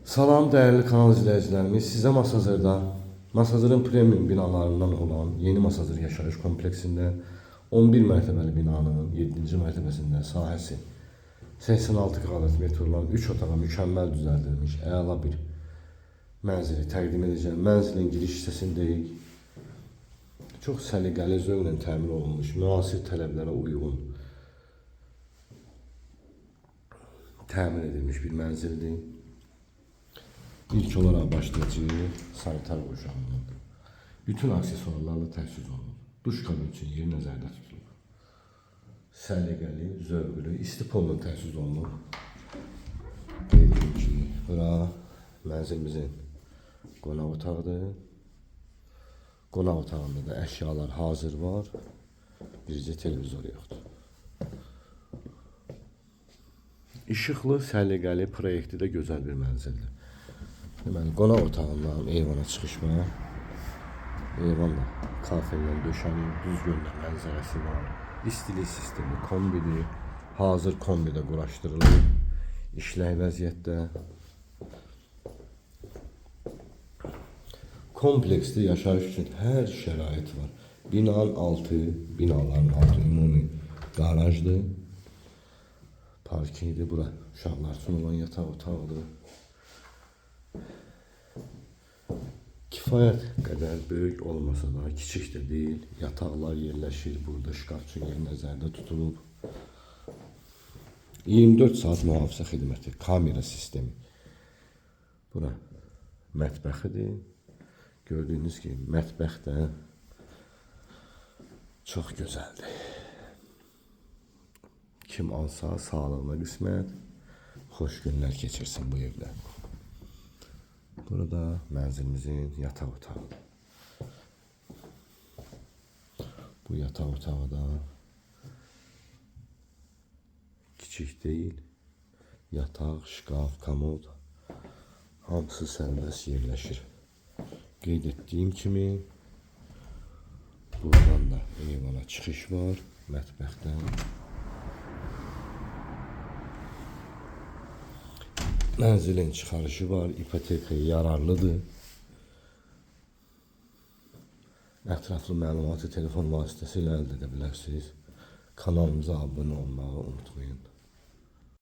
Salam değerli kanal izləyicilərimiz, sizə Masazırın premium binalarından olan yeni Masazır yaşayış kompleksində 11 mərtəbəli binanın 7-ci mərtəbəsində sahəsi 86 kvadrat metr olan 3 otağa mükəmməl düzəldilmiş əla bir mənzili təqdim edəcəm. Mənzilin giriş hissəsindəyik. Çox səliqəli, zövqlə təmin olunmuş, müasir tələblərə uyğun təmin edilmiş bir mənzildir. İlk olarak başlayıcı sanitar boşalma. Bütün aksesuarlarla təchiz olunur. Duş kabini üçün yeri nəzərdə tutulur. Səliqəli, zövqlü, istipolla təchiz olunur. Dediyim kimi, bura mənzilimizin qonaq otağıdır. Qonaq otağında da əşyalar hazır var. Bircə televizor yoxdur. İşıqlı, səliqəli, proyekti də gözəl bir mənzildir. Deməli, qonaq otağından eyvana çıxış var. Eyvanda kafellə döşənib, düz göndər mənzərəsi var. İstilik sistemi, kombidi, hazır kombidə quraşdırılır. İşlək vəziyyətdə. Kompleksdə yaşayış üçün hər şərait var. Binaların altı ümumi qarajdır. Parkingidir. Bura uşaqlar üçün olan yataq otağıdır. Kifayət qədər böyük olmasa da kiçik də deyil. Yataqlar yerləşir. Burada şkaf üçün yer nəzərdə tutulub. 24 saat mühafizə xidməti, kamera sistemi. Bura mətbəxidir. Gördüyünüz kimi mətbəx də çox gözəldir. Kim alsa sağlığına qismət, xoş günlər keçirsin bu evdə. Burada mənzilimizin yataq otağı. Bu yataq otağı da kiçik deyil. Yataq, şkaf, komod hamısı sərbəst yerləşir. Qeyd etdiyim kimi buradan da eyvana çıxış var, mətbəxdən. Mənzilin çıxarışı var, ipotekaya yararlıdır. Ətraflı məlumatı telefon vasitəsilə əldə edə bilərsiniz. Kanalımıza abunə olmağı unutmayın.